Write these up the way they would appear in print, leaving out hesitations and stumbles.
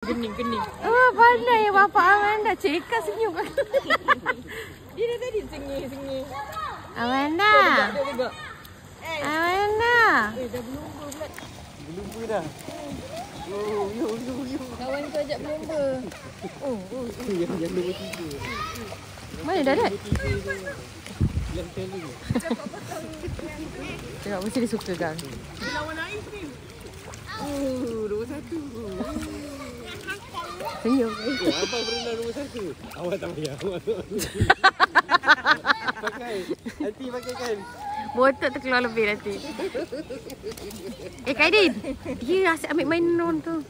Gening. Oh, pandai ya Bapak Amanda. Ceka senyum. Dia dah tadi sengi. Amanda. Tegak. Amanda. Dah berlumba pula. Berlumba dah. Yo. Kawan kau ajak berlumba. Yang nombor 3. Mana dah dat? Yang kali. Tengok mesti dia suka kan. Lawan Ais ni. Nombor 1. Senyum. Abang berenang nombor 1. Awak tak payah. Pakai. Nanti pakai kan. Botot tu keluar lebih nanti. Kaidin. Dia asyik ambil mainan tu.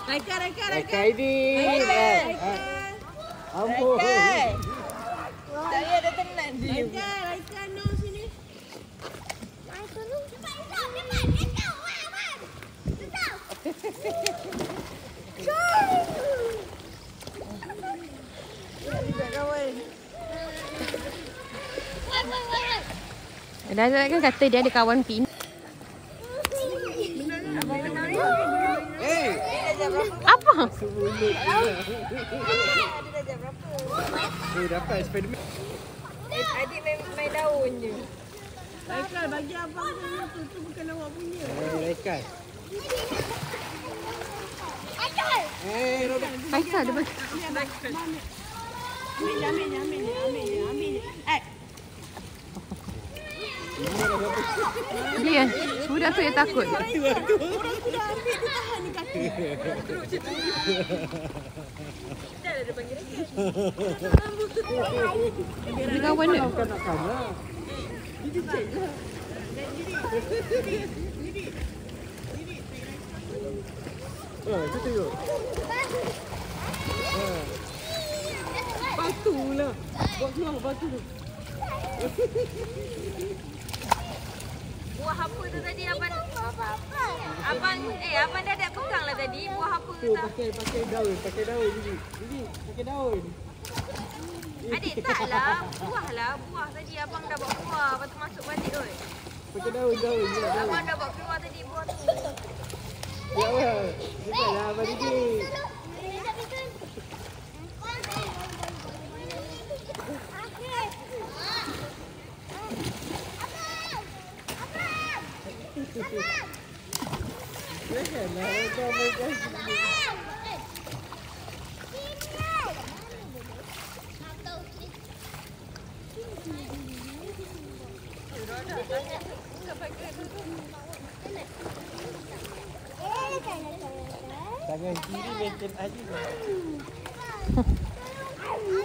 Raika. Kaidin. Ampun. Saya dah tenang dia. Raika no sini. Dah kan kata dia ada kawan pin. Apa? Dapat Spiderman. Adik main daun je. Raika bagi abang tu bukan awak punya. Rekat. Faisal ada bagi. Ambil. Dia budak tu yang takut. Orang tu dah ambil dia tahan ni kaki. Dah ada panggil lagi. Dia kawan dia. Bukan nak kalah. Kita tengok. Batu lah. Buat keluar batu tu. Buah apa tu tadi abang? Abang dah pegang lah tadi. Buah apa tu? Pakai daun. Ini pakai daun. Adik taklah. Buah tadi abang dah bawa keluar. Lepas tu masuk balik tu. Pakai daun. Abang dah bawa keluar tadi buah tu. Ya Allah. Janganlah abang Didi. Janganlah abang. Tangan kiri maintain aja.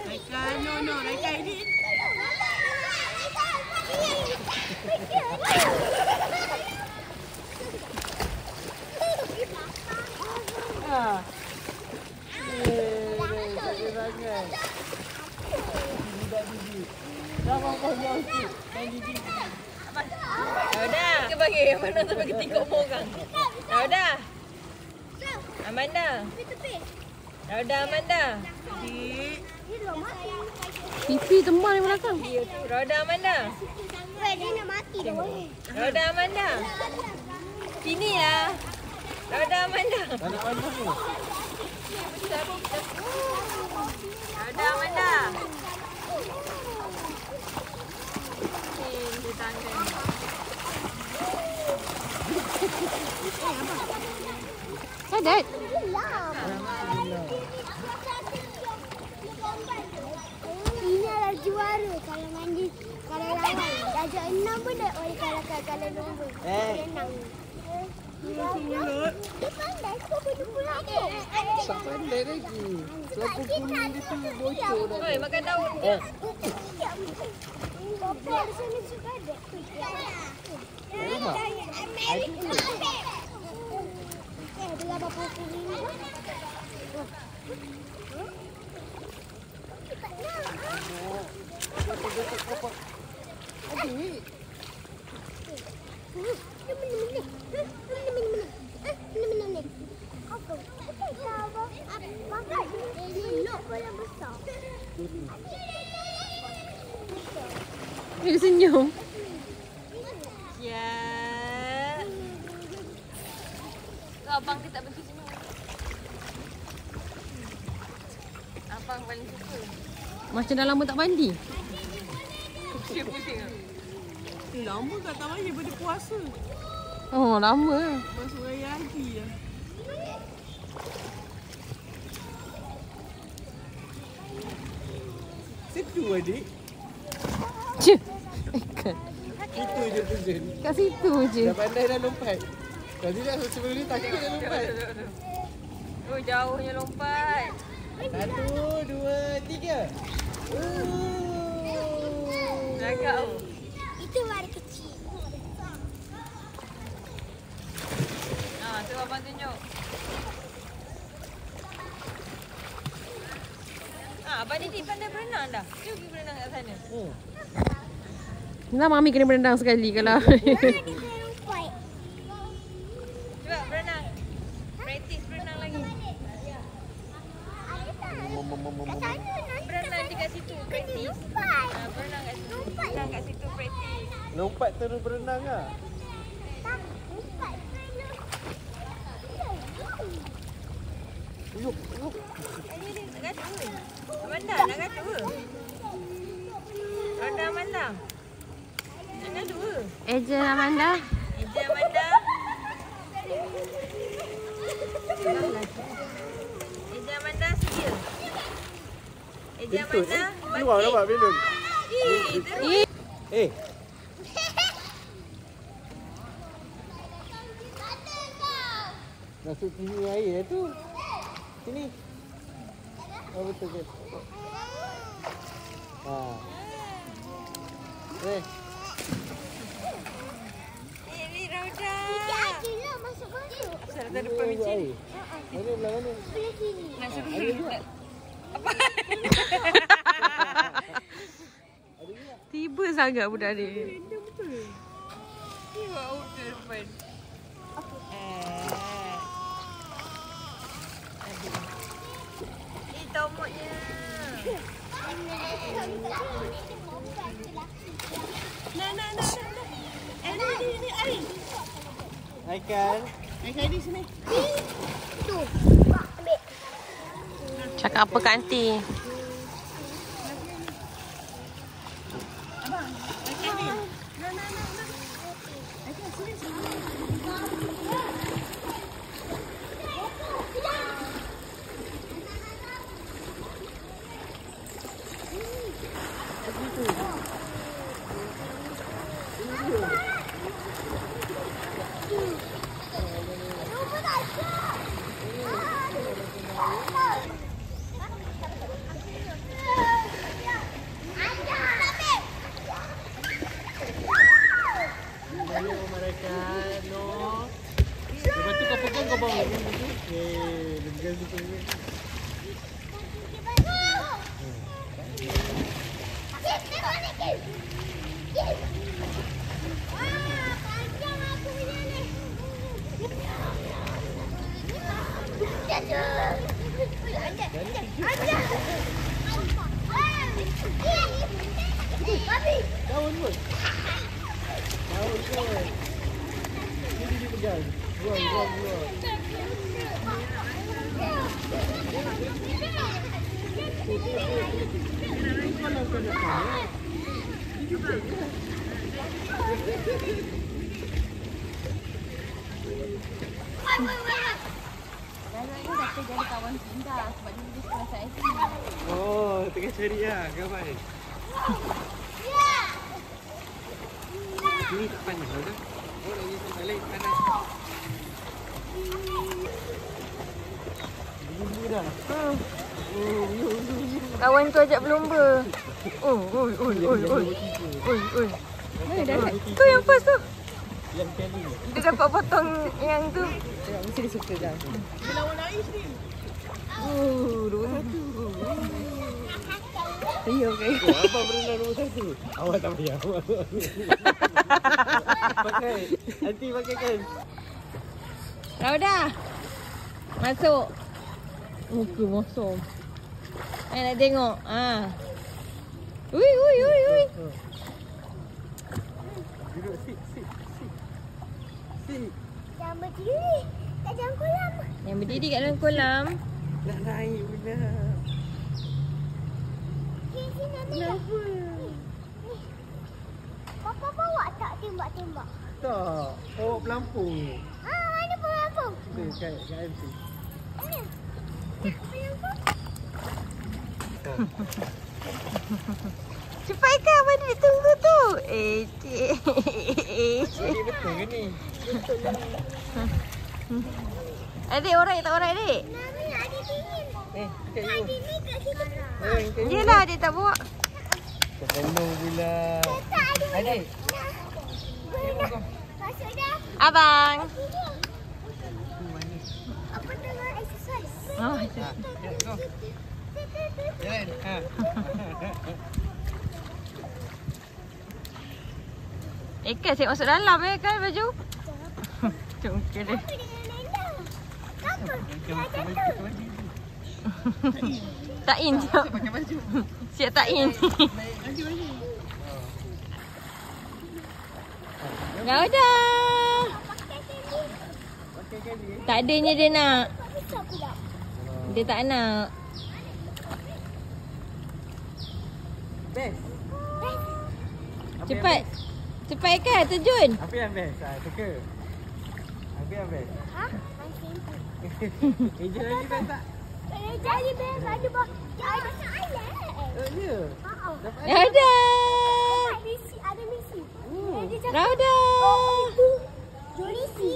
Raika, no. Raika ini. Sangat. Budak Didi. Abang jauh sikit. Main Didi. Dah. Kita bagi mana sampai ketikuk orang. Dah. Amanda. Dah Amanda. TV teman di belakang. Roda Amanda. Dia nak mati dah. Roda Amanda. Sini lah. Roda Amanda. Anak mana ni? Roda Amanda. Di tangan. Sadat. Ini adalah juara kalau mandi kalau lawan. Darjah 6 pun dah boleh kalahkan kalau nombor. Senang. Dia pandai kau pergi pulang ni. Tak pandai lagi. Kelapa kuning dia tu bocor dah. Oi, makan daun. Bapa di sini juga ada. Rumah. Dengan bapa kuning ni. Dia senyum. Ya. Kau abang ke tak benci senyum? abang paling suka. Macam dah lama tak mandi. Pusing-pusing. Lama kat tak mandi daripada puasa. Oh, lama. Masuk raya haji lah. Situ adik. Cik. Ikan. Itu je tujuan. Kat situ je. Dah pandai dah lompat. Tadi dah sebelum ni takut dah lompat. Oh, jauhnya lompat. 1, 2, 3. Agak tu. Itu warna kecil. Tu abang tunjuk. Abang Didi pandai berenang dah. Dia pergi berenang kat sana. Nah, Mami kena berenang sekali kalau. Kita lompat. Cuba berenang. Praktis berenang lagi. Ada tak? Kat sana nanti Berenang dekat situ. Praktis. lompat. Berenang kat situ. Berenang kat situ praktis. Lompat terus berenang lah. Tak, lompat sana. Dia nak kata ke? Amanda nak kata ke? Ronda Amanda. Nak kata ke? Eja Amanda. Eja Amanda. Eja Amanda sedia. Eja Amanda. Keluar nampak belon. Eh. Masuk sini air tu. Sini. Oh betul ke? Ini Rauda. Ada lah masuk-masuk. Asal ada depan micin. Mana belah mana? Sebelah sini. Nak suruh. Apa? Tiba sangat budak ni. Tiba udah depan. Ini tomoknya. Ni Ari. Aikan. Di sini. Tu. Ambil. Cakap apa Kak Aunty? Lepas tu kau pegang kau bawa. Dengan situ. Daun pun. Daun pun. Ini dia pegang. Buang. Kata jadi kawan pindah sebab dia pergi sekolah saya. Oh, tengah cari lah kawan. Ini tak panas lah kan? Oh, lagi balik panas. Bulu dah. Kawan tu ajak berlumba. Oi. Mana dah? Tu yang first tu. Yang kali. Dia dapat potong yang tu. Tengok mesti dia suka dah. Dia lawan Ais ni. 2-1. Ya, okey. Oh, abang berenang nombor 1. Awak tak payah. Pakai. Nanti pakai kan. Rauda. Masuk. Muka mosong. Nak tengok. Ui. Duduk sit. Jangan berdiri. Kat dalam kolam. Yang berdiri kat dalam kolam. Nak naik pula. Kenapa? Papa bawa tak tembak-tembak? Tak. Bawa pelampung. Mana pelampung? Ni kat MC. Mana? Pelampung? Cepat kan mana dia tunggu tu. Cik. Ini betul ke ni? Adik orang tak orang adik? Mami, adik dingin. Kat you. Adik ni kat situ. Kat you. Yelah dia tak bawa. Terpenuh pula. Tak, adik. Adik. Masuk dah. Abang. Sini. Apa tengah exercise? Oh, Go. Jalan. Ha. Kan saya masuk dalam kan baju. Cungkir dia. Apa dengan Nenda? Kenapa? Dah jatuh. Tak in siap. Pakai baju. Siap tak in. Dah dah. Pakai kali. Tak adanya dia nak. Susah pula. Dia tak nak. Best. Cepat. Cepat kan terjun. Apa yang best? Teka. Apa yang best? Ha? Macam tu. Angel lagi best tak? Jadi best ada bah. Ada soalan. Ya. Ha. Dapat Dah dah. Ada misi. Dah dah. Jolisi.